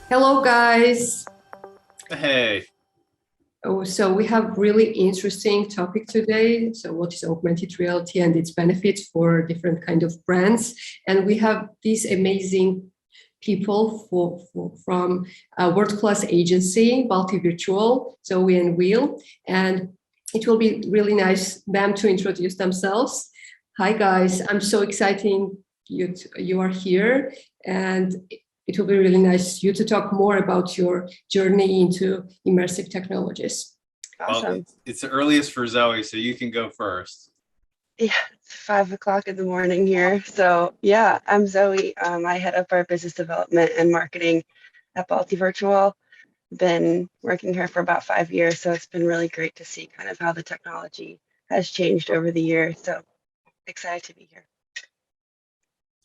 Hello, guys. Hey, So we have really interesting topic today. So what is augmented reality and its benefits for different kind of brands? And we have these amazing people from a world-class agency, Balti Virtual, ZOE and Will. And it will be really nice them to introduce themselves. Hi, guys. I'm so excited you are here. And it will be really nice you to talk more about your journey into immersive technologies. well, Awesome. it's the earliest for Zoe, so you can go first. Yeah, it's 5 o'clock in the morning here. So yeah, I'm Zoe. I head up our business development and marketing at Balti Virtual. Been working here for about 5 years, so it's been really great to see kind of how the technology has changed over the years. So excited to be here.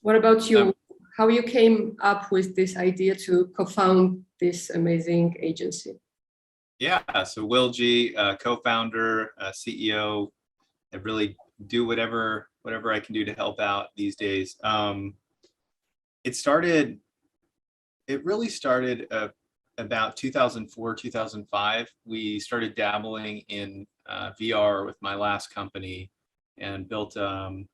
What about you? Um, How you came up with this idea to co-found this amazing agency? yeah, so Will G, co-founder, CEO, I really do whatever I can do to help out these days. It started, it really started about 2004, 2005. We started dabbling in VR with my last company and built a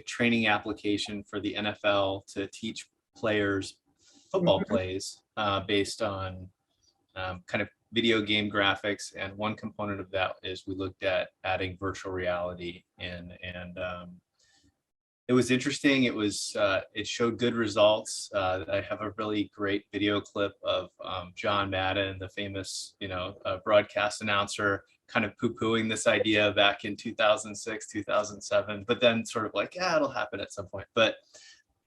training application for the NFL to teach players football plays based on kind of video game graphics. And one component of that is we looked at adding virtual reality in, and it was interesting. It showed good results. I have a really great video clip of John Madden, the famous broadcast announcer, kind of poo-pooing this idea back in 2006, 2007, but then sort of like, yeah, it'll happen at some point. But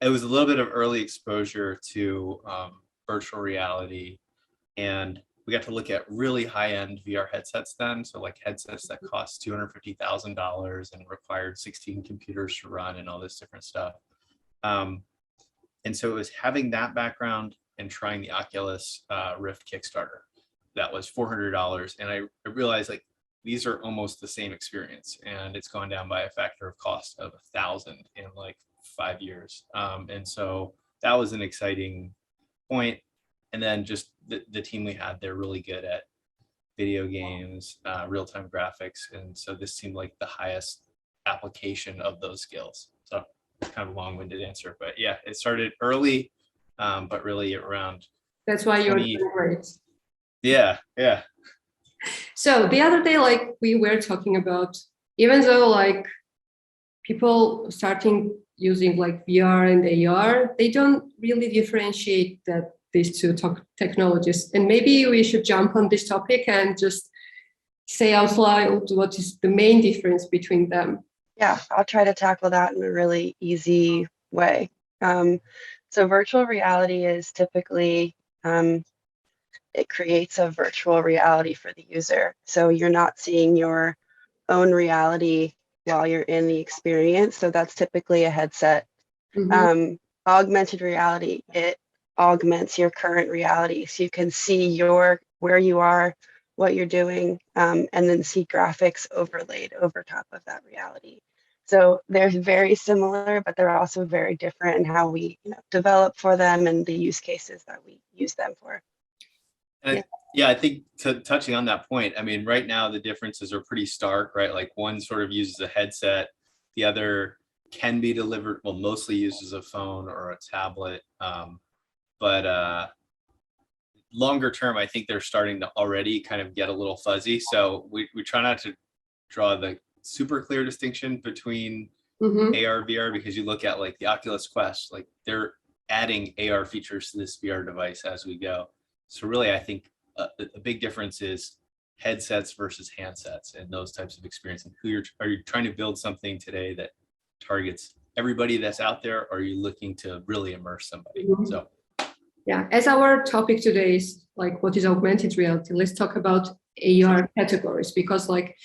it was a little bit of early exposure to virtual reality, and we got to look at really high-end VR headsets then. So like headsets that cost $250,000 and required 16 computers to run and all this different stuff. And so it was having that background and trying the Oculus Rift Kickstarter. That was $400. And I realized like these are almost the same experience, and it's gone down by a factor of cost of 1,000 in like 5 years. And so that was an exciting point. And then just the team we had, they're really good at video games, real-time graphics. And so this seemed like the highest application of those skills. So kind of a long-winded answer, but yeah, it started early, but really around. That's why you're doing great. Yeah. So the other day, like we were talking about, even though like people starting using like VR and AR, they don't really differentiate that these two technologies. And maybe we should jump on this topic and just say out loud what is the main difference between them. Yeah, I'll try to tackle that in a really easy way. So virtual reality is typically it creates a virtual reality for the user. So you're not seeing your own reality while you're in the experience. So that's typically a headset. Augmented reality, it augments your current reality. So you can see where you are, what you're doing, and then see graphics overlaid over top of that reality. So they're very similar, but they're also very different in how we develop for them and the use cases that we use them for. And yeah, I think touching on that point, I mean, right now the differences are pretty stark, right? Like one sort of uses a headset, the other can be delivered, well, mostly uses a phone or a tablet. But longer term, I think they're starting to already kind of get a little fuzzy. So we try not to draw the super clear distinction between AR, VR, because you look at like the Oculus Quest, like they're adding AR features to this VR device as we go. So really, I think a big difference is headsets versus handsets and those types of experience. And are you trying to build something today that targets everybody that's out there, or are you looking to really immerse somebody? So yeah, as our topic today is like what is augmented reality, let's talk about AR categories, because like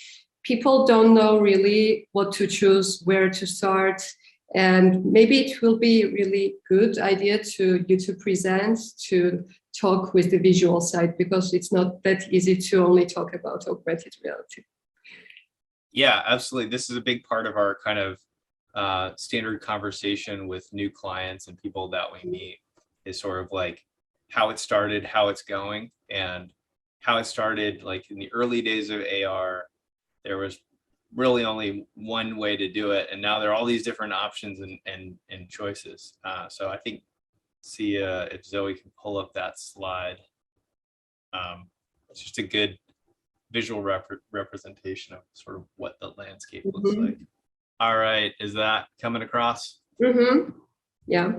people don't know really what to choose, where to start. And maybe it will be really good idea to present, to talk with the visual side, because it's not that easy to only talk about augmented reality. Yeah, absolutely. This is a big part of our kind of standard conversation with new clients and people that we meet, is sort of like, how it started, how it's going, and how it started. Like in the early days of AR, there was really only one way to do it, and now there are all these different options and choices. So I think, see if Zoe can pull up that slide. It's just a good visual representation of sort of what the landscape looks like. All right, is that coming across? Yeah.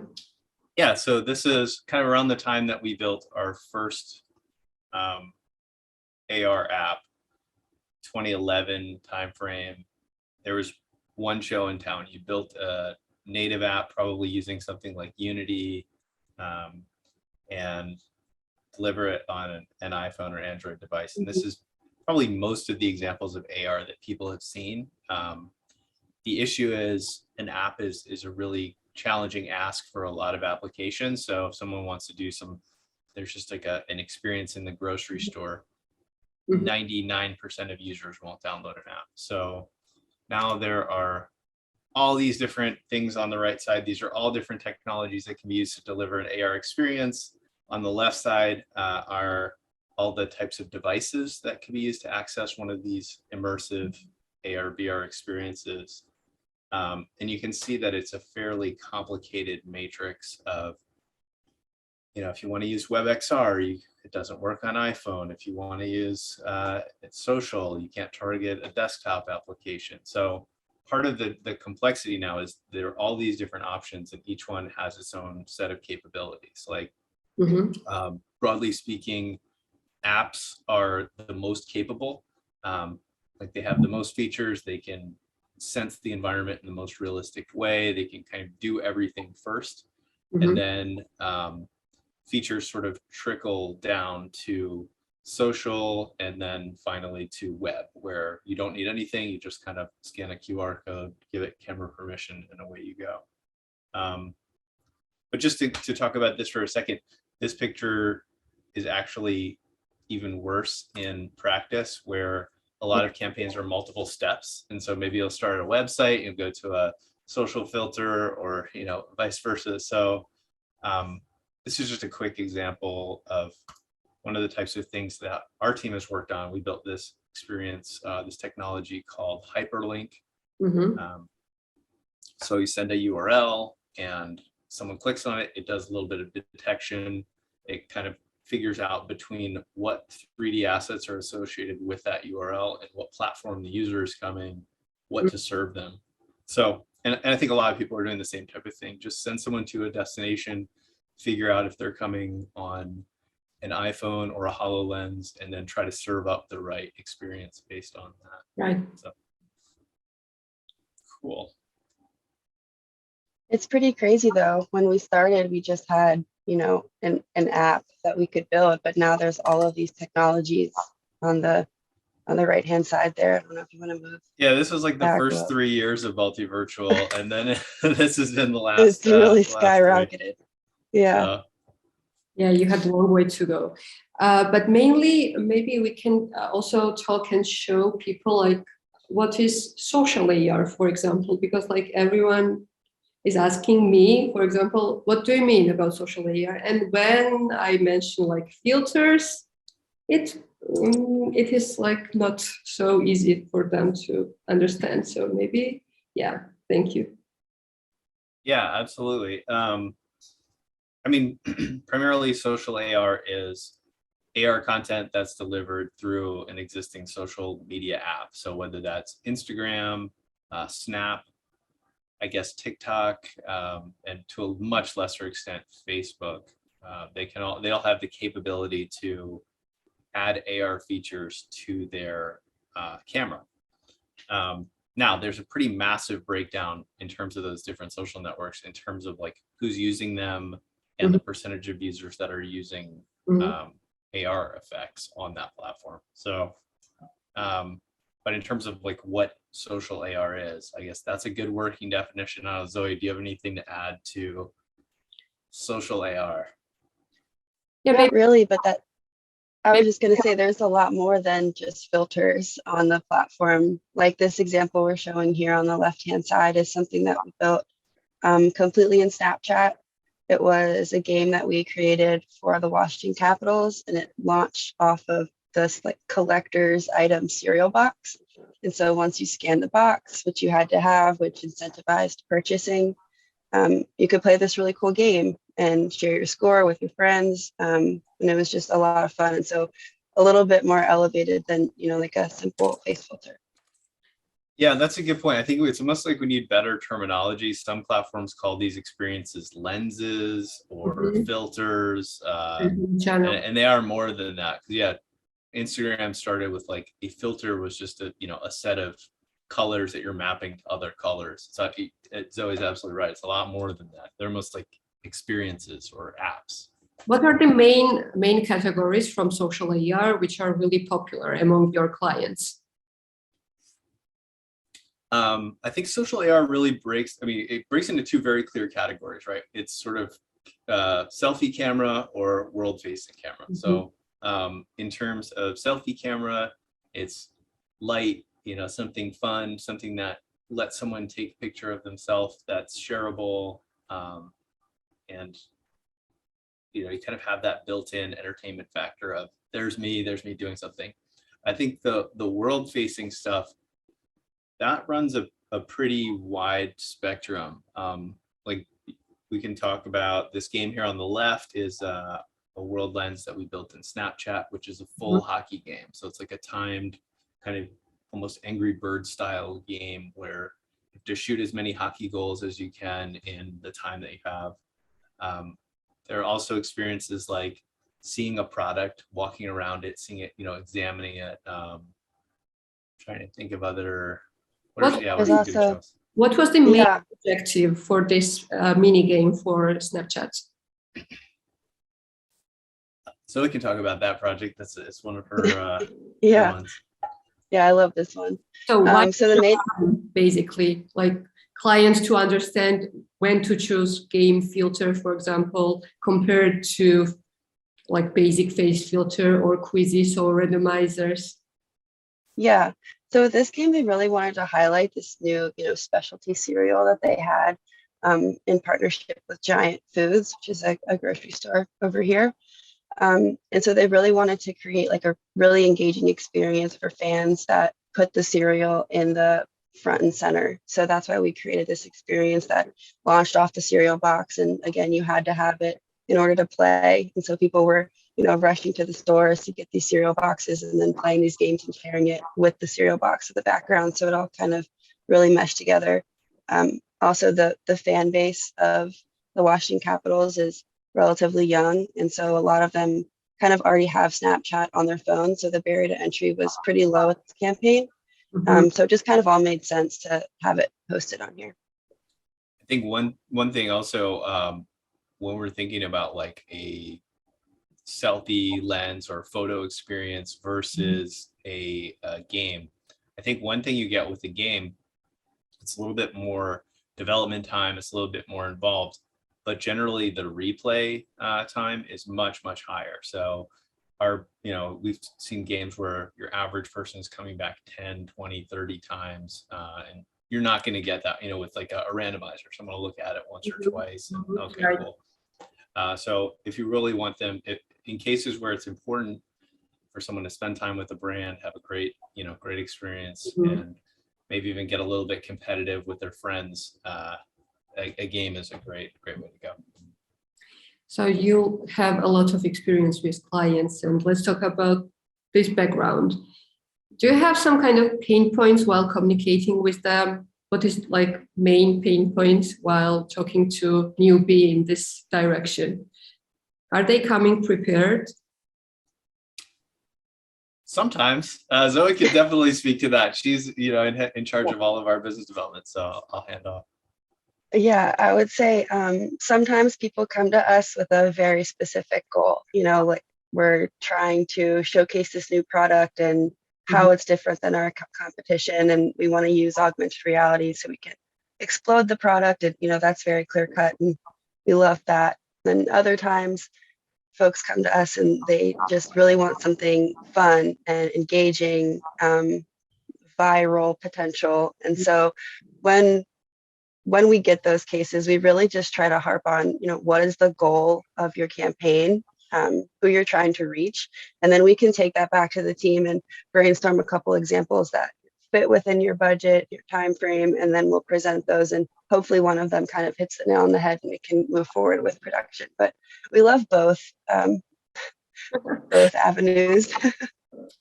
Yeah, so this is kind of around the time that we built our first AR app, 2011 timeframe. There was one show in town. You built a native app, probably using something like Unity, and deliver it on an iPhone or Android device. And this is probably most of the examples of AR that people have seen. The issue is an app is a really challenging ask for a lot of applications. So if someone wants to do there's just like an experience in the grocery store, 99% of users won't download an app. So now there are all these different things on the right side. These are all different technologies that can be used to deliver an AR experience. On the left side are all the types of devices that can be used to access one of these immersive AR, VR experiences. And you can see that it's a fairly complicated matrix of, if you want to use WebXR, it doesn't work on iPhone. If you want to use social, you can't target a desktop application. So part of the complexity now is there are all these different options, and each one has its own set of capabilities. Like broadly speaking, apps are the most capable. Like they have the most features. They can sense the environment in the most realistic way. They can kind of do everything first, and then features sort of trickle down to social, and then finally to web, where you don't need anything. You just kind of scan a QR code, give it camera permission, and away you go. But just to talk about this for a second, this picture is actually even worse in practice, where a lot of campaigns are multiple steps. And so maybe you'll start a website and go to a social filter, or vice versa. So this is just a quick example of one of the types of things that our team has worked on. We built this experience, this technology called hyperlink. So you send a URL and someone clicks on it, it does a little bit of detection. It kind of figures out between what 3D assets are associated with that URL and what platform the user is coming, what to serve them. So, and I think a lot of people are doing the same type of thing. Just send someone to a destination, figure out if they're coming on an iPhone or a HoloLens, and then try to serve up the right experience based on that. Right. So, cool. It's pretty crazy though. When we started, we just had, an app that we could build, but now there's all of these technologies on the right hand side there. I don't know if you want to move. Yeah, this was like the first 3 years of Balti Virtual, and then this has been the last. It's really skyrocketed. Yeah. Yeah, you had a long way to go. But mainly, maybe we can also talk and show people like what is social AR, for example, because like everyone is asking me, for example, what do you mean about social AR? And when I mention like filters, it is like not so easy for them to understand. So maybe, yeah, thank you. Yeah, absolutely. I mean, primarily social AR is AR content that's delivered through an existing social media app. So whether that's Instagram, Snap, I guess TikTok, and to a much lesser extent, Facebook, they all have the capability to add AR features to their camera. Now, there's a pretty massive breakdown in terms of those different social networks, in terms of like who's using them and the percentage of users that are using AR effects on that platform. So, but in terms of like what social AR is, I guess that's a good working definition. Zoe, do you have anything to add to social AR? Yeah, not really, but I was just going to say there's a lot more than just filters on the platform. Like this example we're showing here on the left-hand side is something that we built completely in Snapchat. It was a game that we created for the Washington Capitals, and it launched off of this like collector's item cereal box. And so once you scan the box, which you had to have, which incentivized purchasing, you could play this really cool game and share your score with your friends. And it was just a lot of fun. And so a little bit more elevated than, like a simple face filter. Yeah, that's a good point. I think it's almost like we need better terminology. Some platforms call these experiences lenses or filters, and they are more than that. Yeah, Instagram started with like a filter was just a set of colors that you're mapping to other colors. So Zoe's absolutely right. It's a lot more than that. They're almost like experiences or apps. What are the main categories from social AR which are really popular among your clients? I think social AR really breaks into two very clear categories, right? It's sort of selfie camera or world-facing camera. So in terms of selfie camera, it's light, something fun, something that lets someone take a picture of themselves that's shareable, and you kind of have that built-in entertainment factor of there's me doing something. I think the world-facing stuff, that runs a pretty wide spectrum. Like we can talk about this game here on the left is a world lens that we built in Snapchat, which is a full hockey game. So it's like a timed kind of almost Angry Bird style game where you have to shoot as many hockey goals as you can in the time that you have. There are also experiences like seeing a product, walking around it, seeing it, examining it. Trying to think of other. What was the main objective for this mini game for Snapchat? So we can talk about that project. It's one of her ones. Yeah, I love this one. So the main basically like clients to understand when to choose game filter, for example, compared to like basic face filter or quizzes or randomizers. Yeah. So with this game, they really wanted to highlight this new, specialty cereal that they had in partnership with Giant Foods, which is a grocery store over here. And so they really wanted to create like a really engaging experience for fans that put the cereal in the front and center. So that's why we created this experience that launched off the cereal box. And again, you had to have it in order to play. And so people were rushing to the stores to get these cereal boxes and then playing these games and sharing it with the cereal box in the background. So it all kind of really meshed together. Also, the fan base of the Washington Capitals is relatively young. And so a lot of them kind of already have Snapchat on their phone. So the barrier to entry was pretty low with this campaign. So it just kind of all made sense to have it posted on here. I think one thing also, when we're thinking about like a selfie lens or photo experience versus a game, I think one thing you get with a game, it's a little bit more development time, it's a little bit more involved, but generally the replay time is much higher. So we've seen games where your average person is coming back 10, 20, 30 times, and you're not going to get that, with like a randomizer. Someone will look at it once or twice and okay, cool. So if you really want them, in cases where it's important for someone to spend time with the brand, have a great experience, and maybe even get a little bit competitive with their friends, a game is a great way to go. So you have a lot of experience with clients, and let's talk about this background. Do you have some kind of pain points while communicating with them? What is like main pain points while talking to newbie in this direction? Are they coming prepared? Sometimes. Zoe can definitely speak to that. She's in charge of all of our business development, so I'll hand off. Yeah, I would say sometimes people come to us with a very specific goal, like we're trying to showcase this new product and how it's different than our competition. And we want to use augmented reality so we can explode the product. And, that's very clear cut. And we love that. And other times folks come to us and they just really want something fun and engaging, viral potential. And so when when we get those cases, we really just try to harp on, what is the goal of your campaign, who you're trying to reach, and then we can take that back to the team and brainstorm a couple examples that fit within your budget, your time frame, and then we'll present those, and hopefully one of them kind of hits the nail on the head and we can move forward with production. But we love both avenues.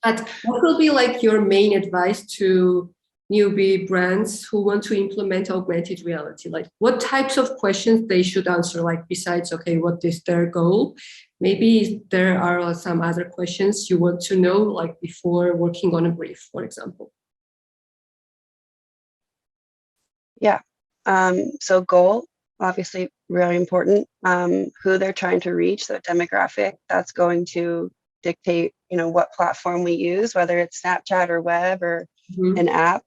But what will be like your main advice to newbie brands who want to implement augmented reality? Like what types of questions they should answer, like besides, okay, what is their goal? Maybe there are some other questions you want to know, like before working on a brief, for example. Yeah. So goal, obviously really important. Who they're trying to reach, so demographic, that's going to dictate, what platform we use, whether it's Snapchat or web or an app.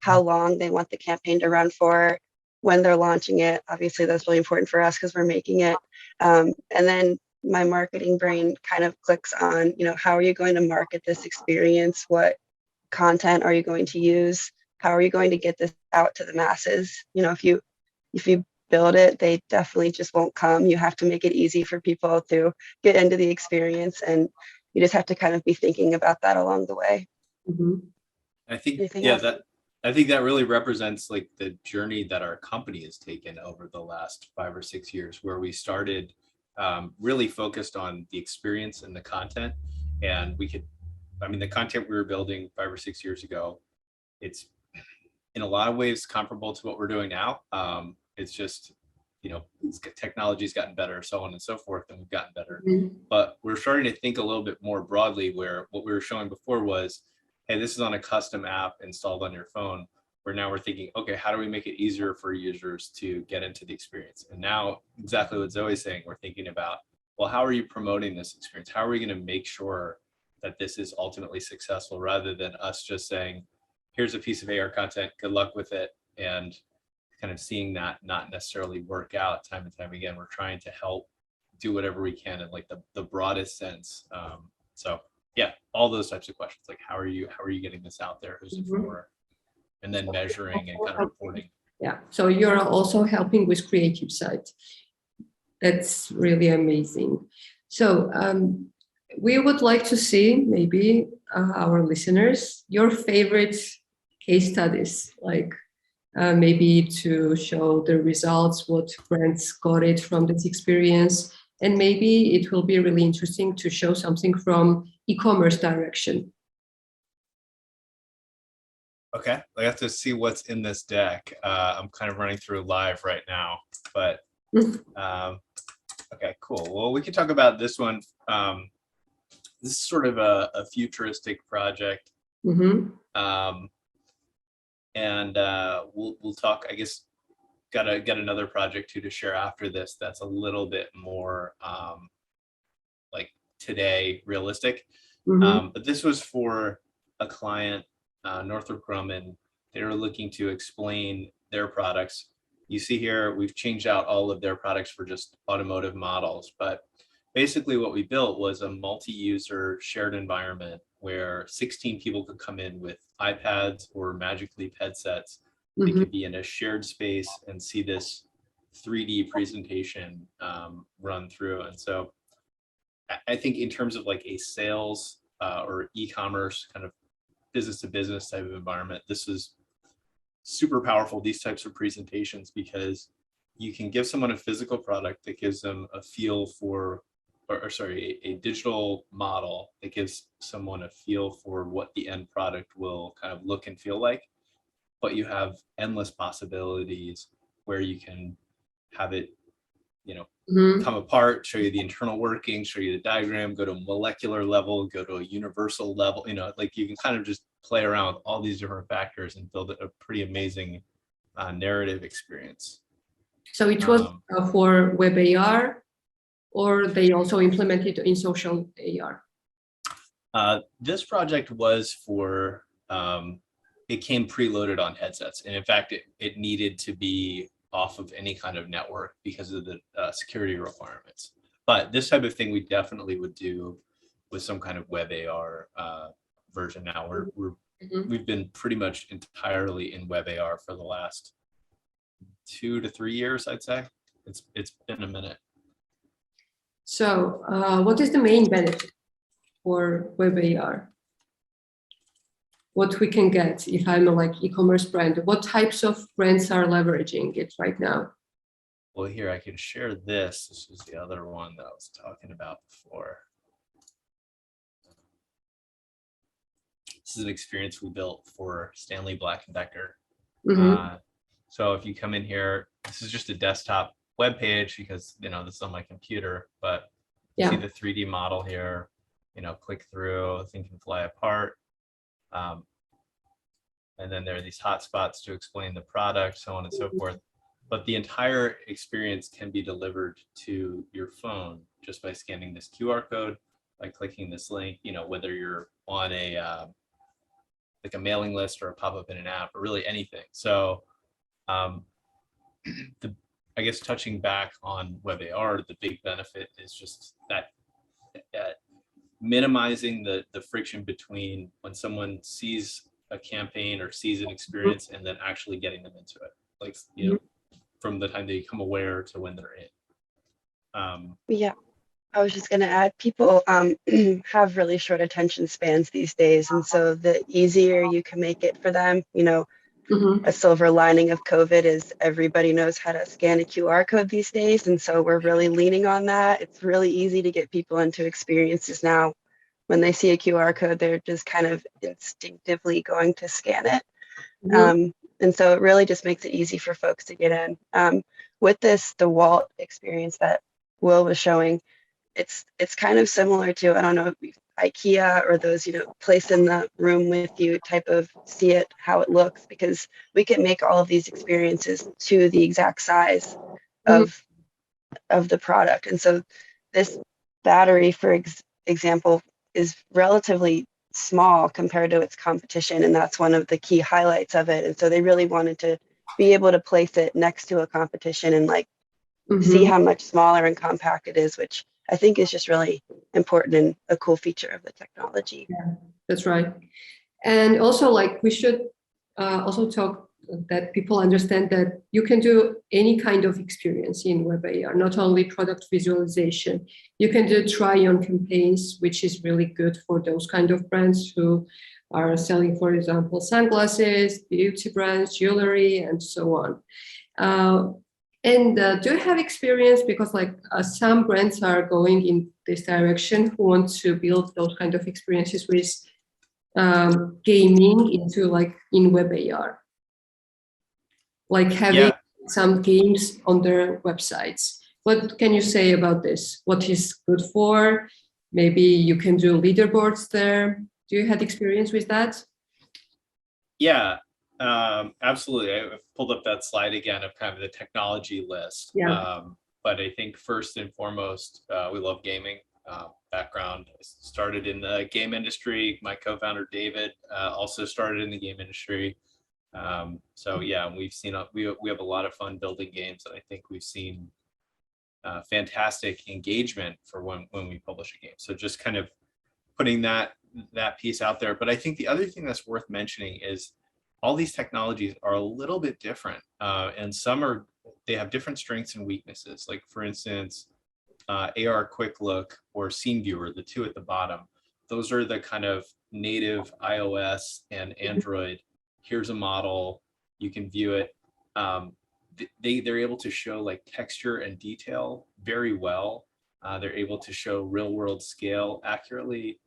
How long they want the campaign to run for, when they're launching it. Obviously, that's really important for us because we're making it. And then my marketing brain kind of clicks on, how are you going to market this experience? What content are you going to use? How are you going to get this out to the masses? If you build it, they definitely just won't come. You have to make it easy for people to get into the experience, and you just have to kind of be thinking about that along the way. I think, Anything yeah, else? I think that really represents like the journey that our company has taken over the last 5 or 6 years, where we started really focused on the experience and the content. And the content we were building 5 or 6 years ago, it's in a lot of ways comparable to what we're doing now. It's just, technology's gotten better, so on and so forth, and we've gotten better. But we're starting to think a little bit more broadly, where what we were showing before was, hey, this is on a custom app installed on your phone, where now we're thinking, okay, how do we make it easier for users to get into the experience? And now, exactly what Zoe's saying, we're thinking about, well, how are you promoting this experience? How are we going to make sure that this is ultimately successful, rather than us just saying, here's a piece of AR content, good luck with it, and kind of seeing that not necessarily work out time and time again. We're trying to help do whatever we can in like the broadest sense. So yeah, all those types of questions, like how are you getting this out there? Who's it for? And then measuring and kind of reporting. Yeah, so you're also helping with creative side. That's really amazing. So we would like to see maybe our listeners, your favorite case studies, like maybe to show the results, what brands got it from this experience. And maybe it will be really interesting to show something from e-commerce direction. Okay, I have to see what's in this deck. I'm kind of running through live right now, but okay, cool. Well, we can talk about this one. This is sort of a futuristic project. And we'll talk, I guess, got another project too to share after this that's a little bit more like today realistic. But this was for a client, Northrop Grumman. They were looking to explain their products. You see here, we've changed out all of their products for just automotive models, but basically what we built was a multi-user shared environment where 16 people could come in with iPads or Magic Leap headsets. They could be in a shared space and see this 3D presentation run through. And so I think in terms of like a sales or e-commerce kind of business to business type of environment, this is super powerful, these types of presentations, because you can give someone a physical product that gives them a feel for, a digital model that gives someone a feel for what the end product will kind of look and feel like. But you have endless possibilities where you can have it, come apart, show you the internal working, show you the diagram, go to a molecular level, go to a universal level, like you can kind of just play around with all these different factors and build a pretty amazing narrative experience. So it was for web AR, or they also implemented in social AR? This project was for, it came preloaded on headsets. And in fact, it needed to be off of any kind of network because of the security requirements. But this type of thing we definitely would do with some kind of web AR version now. We've been pretty much entirely in web AR for the last 2 to 3 years, I'd say. It's been a minute. So what is the main benefit for web AR? What we can get if I'm a like e-commerce brand? What types of brands are leveraging it right now? Well, here I can share this. This is the other one that I was talking about before. This is an experience we built for Stanley Black & Decker. Mm-hmm. So if you come in here, this is just a desktop web page because, you know, this is on my computer, but you see the 3D model here, you know, click through, thing can fly apart. And then there are these hotspots to explain the product, so on and so forth. But the entire experience can be delivered to your phone just by scanning this QR code, by clicking this link, you know, whether you're on a like a mailing list or a pop-up in an app or really anything. So I guess touching back on web AR, the big benefit is just that minimizing the friction between when someone sees a campaign or sees an experience and then actually getting them into it, like, you know, from the time they become aware to when they're in. Yeah, I was just going to add, people have really short attention spans these days, and so the easier you can make it for them, you know, a silver lining of COVID is everybody knows how to scan a QR code these days, and so we're really leaning on that. It's really easy to get people into experiences now. When they see a QR code, they're just kind of instinctively going to scan it. And so it really just makes it easy for folks to get in. With this, the Walt experience that Will was showing, it's kind of similar to, I don't know, IKEA or those, you know, place in the room with you type of see it, how it looks, because we can make all of these experiences to the exact size of the product. And so this battery, for example, is relatively small compared to its competition, and that's one of the key highlights of it. And so they really wanted to be able to place it next to a competition and like see how much smaller and compact it is, which I think is just really important and a cool feature of the technology. Yeah, that's right. And also, like, we should also talk that people understand that you can do any kind of experience in web AR, not only product visualization. You can do try-on campaigns, which is really good for those kind of brands who are selling, for example, sunglasses, beauty brands, jewelry, and so on. And do you have experience, because like some brands are going in this direction, who want to build those kind of experiences with gaming into like in web AR? Like having some games on their websites. What can you say about this? What is good for? Maybe you can do leaderboards there. Do you have experience with that? Yeah, absolutely. I pulled up that slide again of kind of the technology list. But I think first and foremost, we love gaming. Background, I started in the game industry. My co-founder David also started in the game industry. So yeah, we've seen we have a lot of fun building games, and I think we've seen fantastic engagement for when we publish a game. So just kind of putting that piece out there. But I think the other thing that's worth mentioning is all these technologies are a little bit different, and they have different strengths and weaknesses. Like for instance, AR Quick Look or Scene Viewer, the two at the bottom, those are the kind of native iOS and Android. Here's a model, you can view it. They're able to show like texture and detail very well. They're able to show real world scale accurately,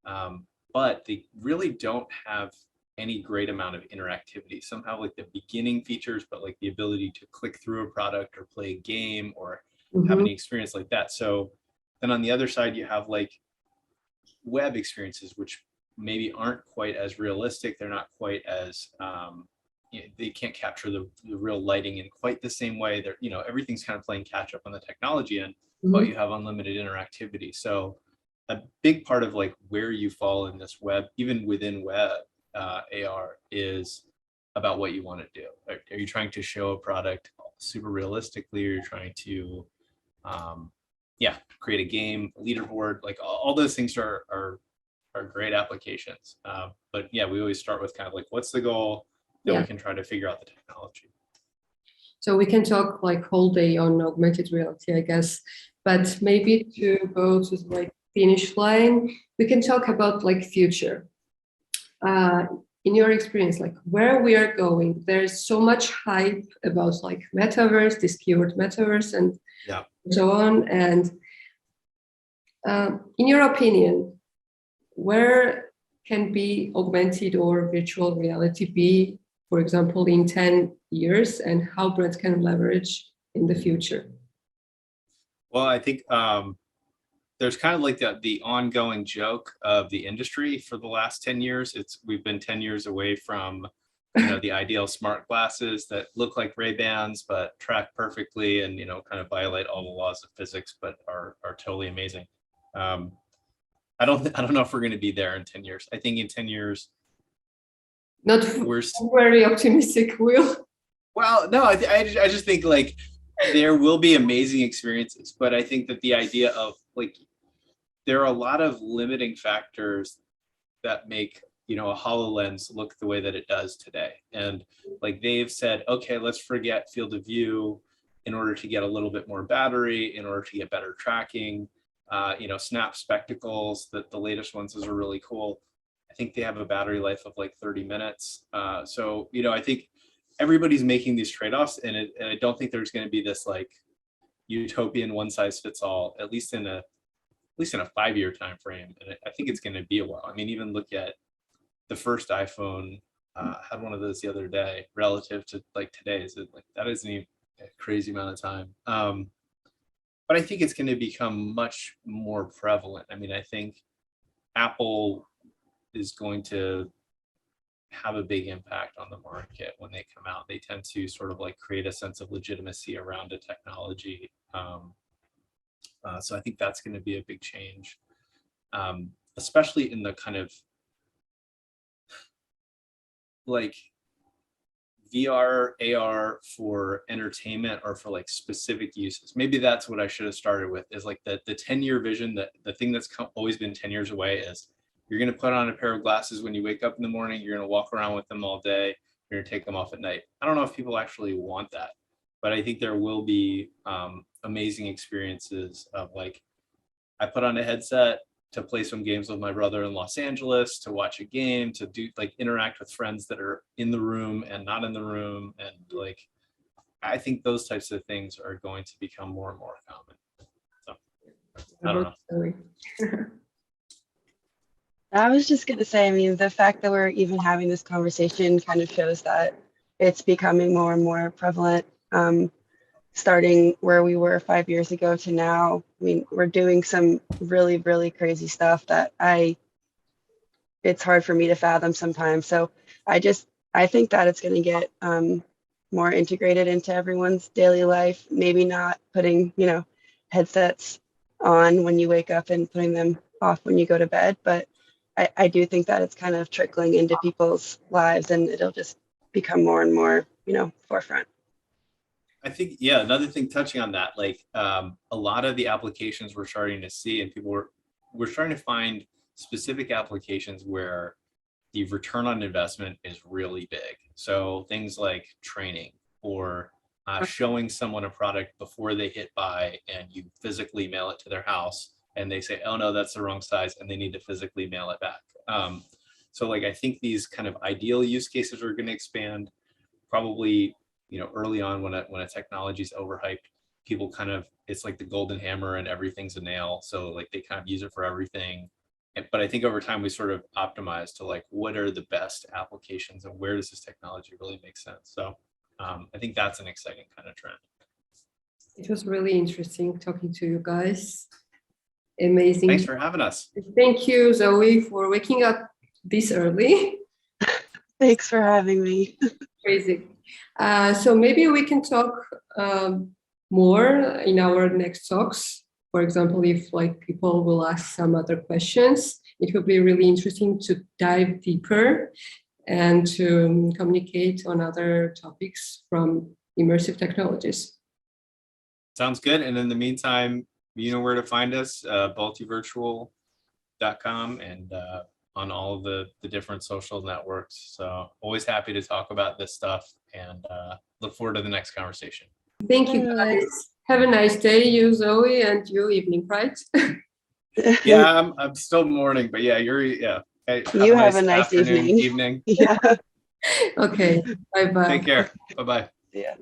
but they really don't have any great amount of interactivity. Somehow like the beginning features, but like the ability to click through a product or play a game or have any experience like that. So then on the other side, you have like web experiences, which maybe aren't quite as realistic. They're not quite as, you know, they can't capture the real lighting in quite the same way. They're, you know, everything's kind of playing catch up on the technology end, but you have unlimited interactivity. So a big part of like where you fall in this web, even within web AR, is about what you want to do. Are you trying to show a product super realistically, or you're trying to create a game, a leaderboard? Like all those things are great applications. But yeah, we always start with kind of like, what's the goal? Then we can try to figure out the technology. So we can talk like whole day on augmented reality, I guess. But maybe to go to like finish line, we can talk about like future. In your experience, like where we are going, there's so much hype about like metaverse, this keyword metaverse, and Yeah. so on. And in your opinion, where can be augmented or virtual reality be, for example, in 10 years, and how brands can leverage in the future? Well, I think there's kind of like the ongoing joke of the industry for the last 10 years. We've been 10 years away from, the ideal smart glasses that look like Ray-Bans, but track perfectly and, kind of violate all the laws of physics, but are totally amazing. I don't know if we're going to be there in 10 years. I think in 10 years, Not we're very optimistic, Will. well, no, I just think like there will be amazing experiences, but I think that the idea of like, there are a lot of limiting factors that make, a HoloLens look the way that it does today. And like they've said, okay, let's forget field of view in order to get a little bit more battery, in order to get better tracking. Snap spectacles, the latest ones, those are really cool. I think they have a battery life of like 30 minutes. So, I think everybody's making these trade-offs, and I don't think there's going to be this like utopian one size fits all, at least in a 5-year time frame. And I think it's going to be a while. I mean, even look at the first iPhone. Had one of those the other day relative to like today's. Like that isn't even a crazy amount of time. But I think it's going to become much more prevalent. I mean, I think Apple is going to have a big impact on the market when they come out. They tend to sort of like create a sense of legitimacy around a technology. So I think that's going to be a big change, especially in the kind of like VR, AR for entertainment or for like specific uses. Maybe that's what I should have started with, is like the 10-year vision, that the thing that's always been 10 years away is you're going to put on a pair of glasses when you wake up in the morning, you're going to walk around with them all day, you're going to take them off at night. I don't know if people actually want that, but I think there will be amazing experiences of like, I put on a headset to play some games with my brother in Los Angeles, to watch a game, to do like interact with friends that are in the room and not in the room. And like, I think those types of things are going to become more and more common. So I don't know. I was just going to say, I mean, the fact that we're even having this conversation kind of shows that it's becoming more and more prevalent. Starting where we were 5 years ago to now, I mean, we're doing some really, really crazy stuff that it's hard for me to fathom sometimes. So I think that it's going to get more integrated into everyone's daily life. Maybe not putting, headsets on when you wake up and putting them off when you go to bed, but I do think that it's kind of trickling into people's lives, and it'll just become more and more, forefront. I think, yeah, another thing touching on that, like a lot of the applications we're starting to see, and we're starting to find specific applications where the return on investment is really big. So things like training, or showing someone a product before they hit buy, and you physically mail it to their house and they say, oh no, that's the wrong size, and they need to physically mail it back. So like, I think these kind of ideal use cases are going to expand. Probably, early on when a technology is overhyped, people kind of, it's like the golden hammer and everything's a nail. So like they kind of use it for everything. But I think over time we sort of optimize to like, what are the best applications and where does this technology really make sense? So I think that's an exciting kind of trend. It was really interesting talking to you guys. Amazing. Thanks for having us. Thank you, Zoe, for waking up this early. Thanks for having me. Crazy. So maybe we can talk more in our next talks. For example, if like people will ask some other questions, it will be really interesting to dive deeper and to communicate on other topics from immersive technologies. Sounds good. And in the meantime, you know where to find us, baltivirtual.com, and on all of the different social networks. So always happy to talk about this stuff, and look forward to the next conversation. Thank you, guys. Have a nice day, you, Zoe, and you, evening, right? Yeah, I'm still morning, but yeah, Hey, You have a nice afternoon, evening. evening. Yeah. Okay, bye-bye. Take care. Bye-bye. Yeah.